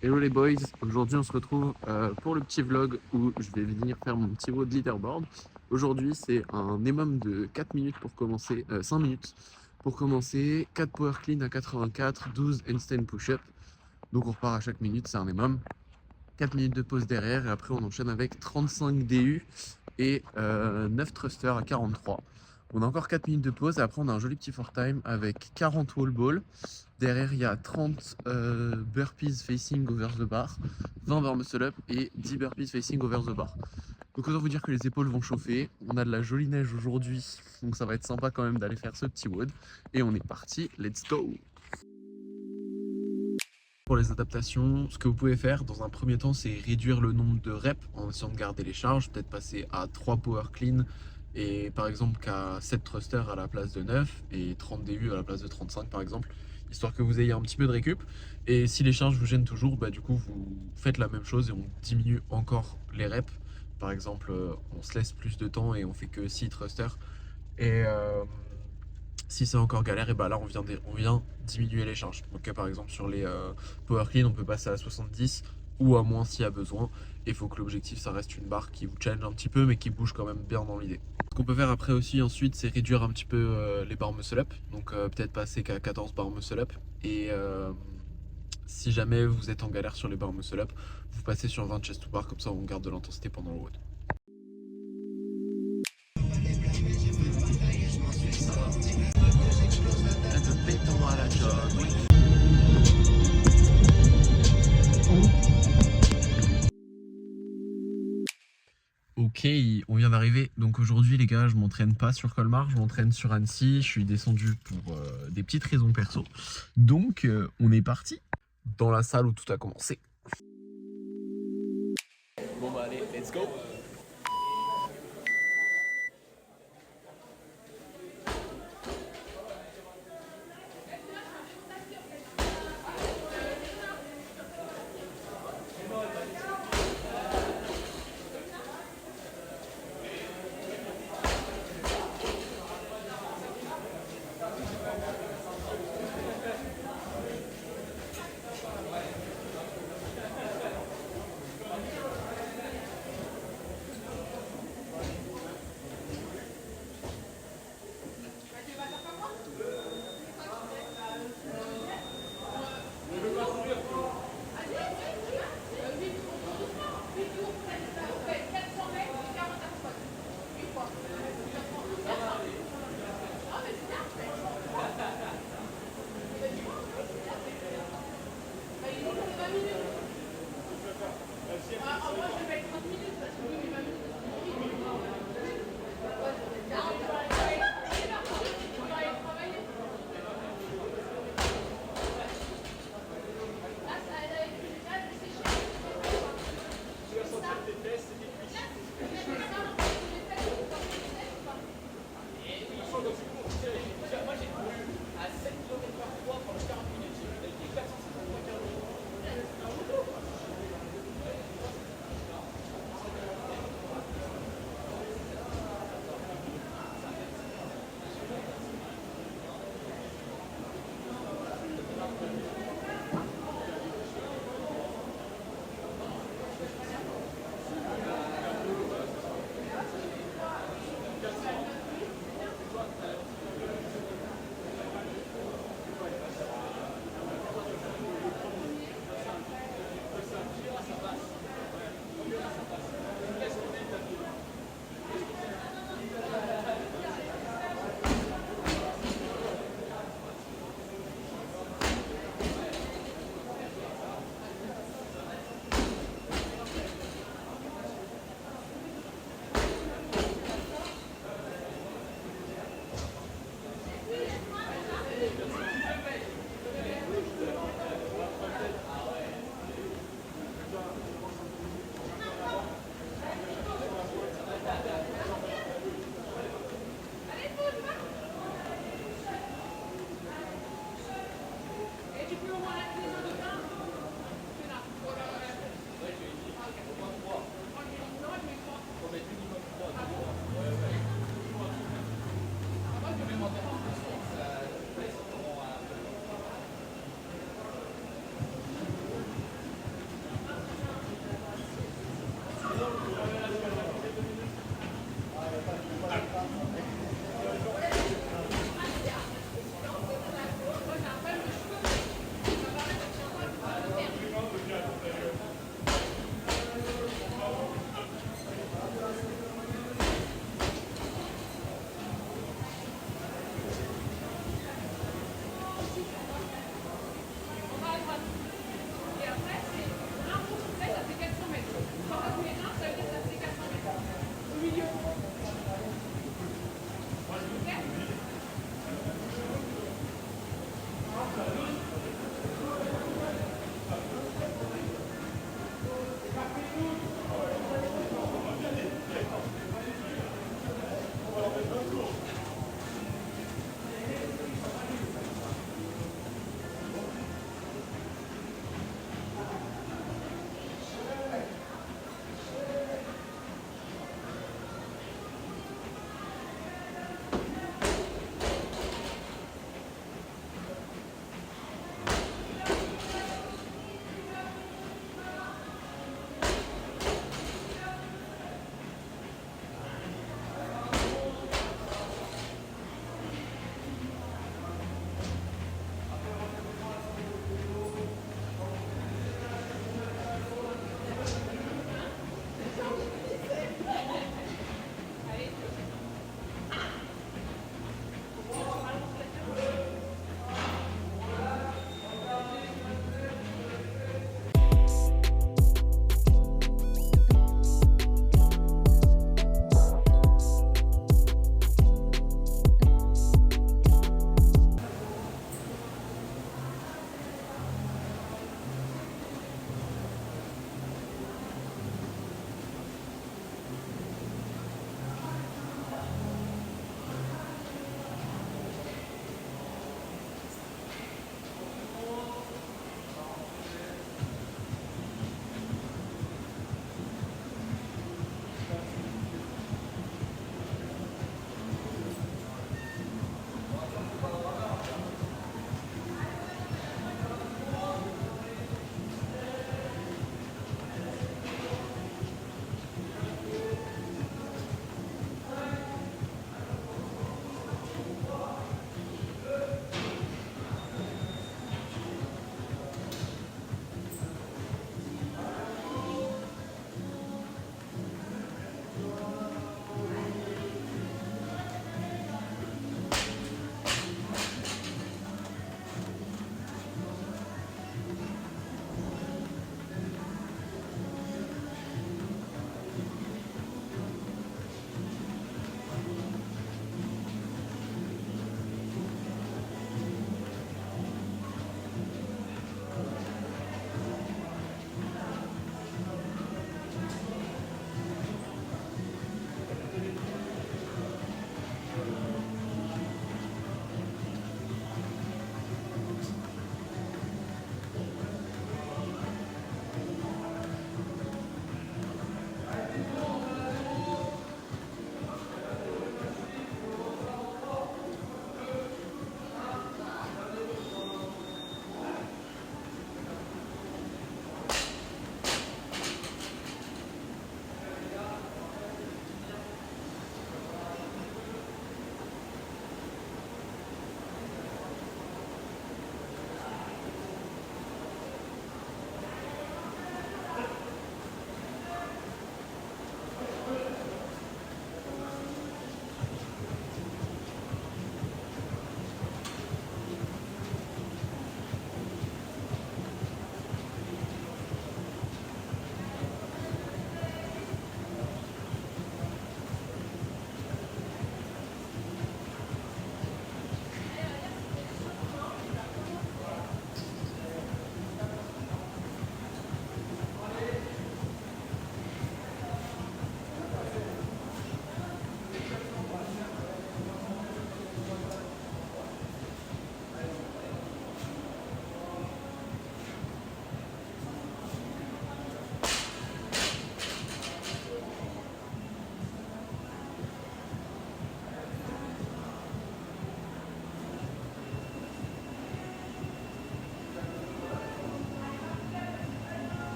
Hello les boys, aujourd'hui on se retrouve pour le petit vlog où je vais venir faire mon petit WOD leaderboard. Aujourd'hui c'est un minimum de 4 minutes pour commencer, 5 minutes pour commencer, 4 power clean à 84, 12 handstand push-up. Donc on repart à chaque minute, c'est un minimum. 4 minutes de pause derrière et après on enchaîne avec 35 DU et 9 thrusters à 43. On a encore 4 minutes de pause et après on a un joli petit four time avec 40 wall balls. Derrière il y a 30 burpees facing over the bar, 20 bar muscle up et 10 burpees facing over the bar. Donc autant vous dire que les épaules vont chauffer, on a de la jolie neige aujourd'hui, donc ça va être sympa quand même d'aller faire ce petit WOD. Et on est parti, let's go! Pour les adaptations, ce que vous pouvez faire dans un premier temps, c'est réduire le nombre de reps en essayant de garder les charges, peut-être passer à 3 power clean et par exemple qu'à 7 thrusters à la place de 9 et 30 DU à la place de 35 par exemple, histoire que vous ayez un petit peu de récup. Et si les charges vous gênent toujours, bah du coup vous faites la même chose et on diminue encore les reps. Par exemple, on se laisse plus de temps et on fait que 6 thrusters. Et si c'est encore galère, et bah là on vient diminuer les charges. Donc par exemple sur les power clean, on peut passer à 70 ou à moins s'il y a besoin. Et il faut que l'objectif ça reste une barre qui vous challenge un petit peu mais qui bouge quand même bien dans l'idée. Ce qu'on peut faire après aussi ensuite, c'est réduire un petit peu les barres muscle up. Donc peut-être passer qu'à 14 barres muscle up. Et si jamais vous êtes en galère sur les barres muscle up, vous passez sur 20 chest to bar, comme ça on garde de l'intensité pendant le WOD. Ok, on vient d'arriver. Donc aujourd'hui, les gars, je m'entraîne pas sur Colmar, je m'entraîne sur Annecy. Je suis descendu pour des petites raisons perso. Donc, on est parti dans la salle où tout a commencé. Bon, bah allez, let's go!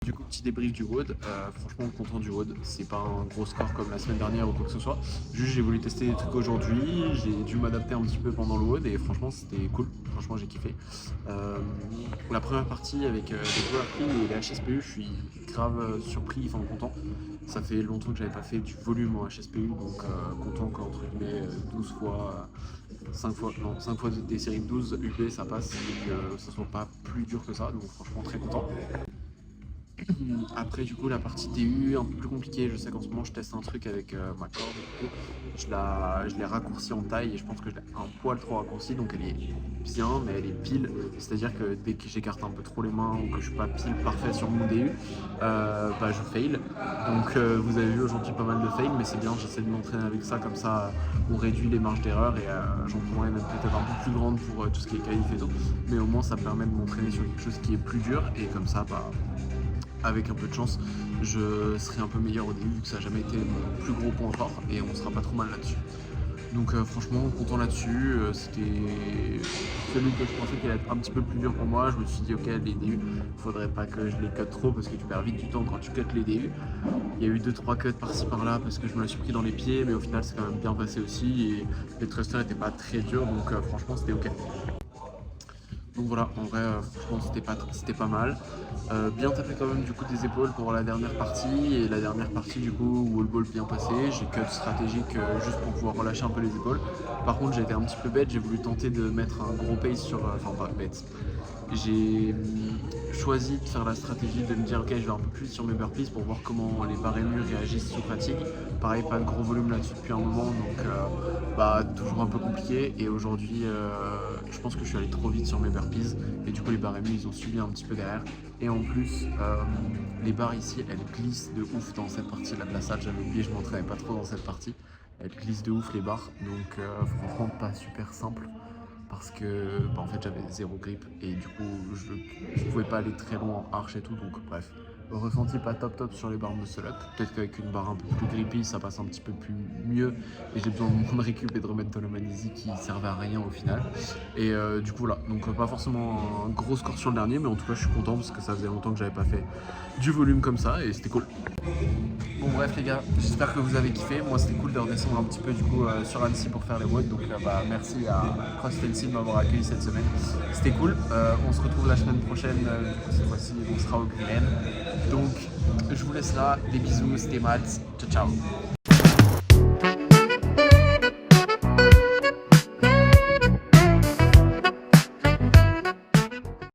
Du coup, petit débrief du WOD, franchement content du WOD, c'est pas un gros score comme la semaine dernière ou quoi que ce soit, juste j'ai voulu tester des trucs aujourd'hui, j'ai dû m'adapter un petit peu pendant le WOD et franchement c'était cool, franchement j'ai kiffé. La première partie avec les Power Clean et les HSPU, je suis grave surpris, enfin content. Ça fait longtemps que j'avais pas fait du volume en HSPU, donc content qu'entre guillemets 12 fois, 5 fois des séries de 12 UP ça passe et que ça soit pas plus dur que ça, donc franchement très content. Après du coup la partie DU un peu plus compliquée, je sais qu'en ce moment je teste un truc avec ma corde, du coup, je l'ai raccourcie en taille et je pense que je l'ai un poil trop raccourcie, donc elle est bien mais elle est pile, c'est à dire que dès que j'écarte un peu trop les mains ou que je suis pas pile parfait sur mon DU, bah je fail, donc vous avez vu aujourd'hui pas mal de fail mais c'est bien, j'essaie de m'entraîner avec ça, comme ça on réduit les marges d'erreur et j'en prendrai même peut-être un peu plus grande pour tout ce qui est qualif et tout, mais au moins ça permet de m'entraîner sur quelque chose qui est plus dur et comme ça bah avec un peu de chance, je serai un peu meilleur au début vu que ça n'a jamais été mon plus gros point fort et on sera pas trop mal là-dessus. Donc franchement content là-dessus, c'était celui que je pensais qu'il allait être un petit peu plus dur pour moi. Je me suis dit ok les DU, faudrait pas que je les cut trop parce que tu perds vite du temps quand tu cut les DU. Il y a eu 2-3 cuts par-ci par-là parce que je me la suis pris dans les pieds mais au final c'est quand même bien passé aussi et les thrusters n'étaient pas très durs donc franchement c'était ok. Donc voilà, en vrai, franchement, c'était pas mal. Bien tapé quand même du coup des épaules pour la dernière partie. Et la dernière partie, du coup, wall ball bien passé. J'ai cut stratégique juste pour pouvoir relâcher un peu les épaules. Par contre, j'ai été un petit peu bête. J'ai voulu tenter de mettre un gros pace sur. Enfin, pas bête. J'ai choisi de faire la stratégie de me dire ok je vais un peu plus sur mes burpees pour voir comment les barres mûrs réagissent sous fatigue. Pareil pas de gros volume là-dessus depuis un moment donc bah toujours un peu compliqué et aujourd'hui je pense que je suis allé trop vite sur mes burpees et du coup les barres mûrs ils ont suivi un petit peu derrière et en plus les barres ici elles glissent de ouf dans cette partie de la plaçade, j'avais oublié, je m'entraînais pas trop dans cette partie, elles glissent de ouf les barres donc franchement pas super simple parce que bah, en fait j'avais zéro grip et du coup je pouvais pas aller très loin en arche et tout donc bref. Ressenti pas top sur les barres muscle up, peut-être qu'avec une barre un peu plus grippy ça passe un petit peu plus mieux et j'ai besoin de moins de récup et de remettre de la magnésie qui servait à rien au final et du coup voilà, donc pas forcément un gros score sur le dernier mais en tout cas je suis content parce que ça faisait longtemps que j'avais pas fait du volume comme ça et c'était cool. Bon bref les gars, j'espère que vous avez kiffé, moi c'était cool de redescendre un petit peu du coup sur Annecy pour faire les WOD, donc bah, merci à CrossFit de m'avoir accueilli cette semaine, c'était cool, on se retrouve la semaine prochaine, du coup cette fois-ci on sera au Green. Donc je vous laisse là, des bisous, c'était Matt, ciao ciao.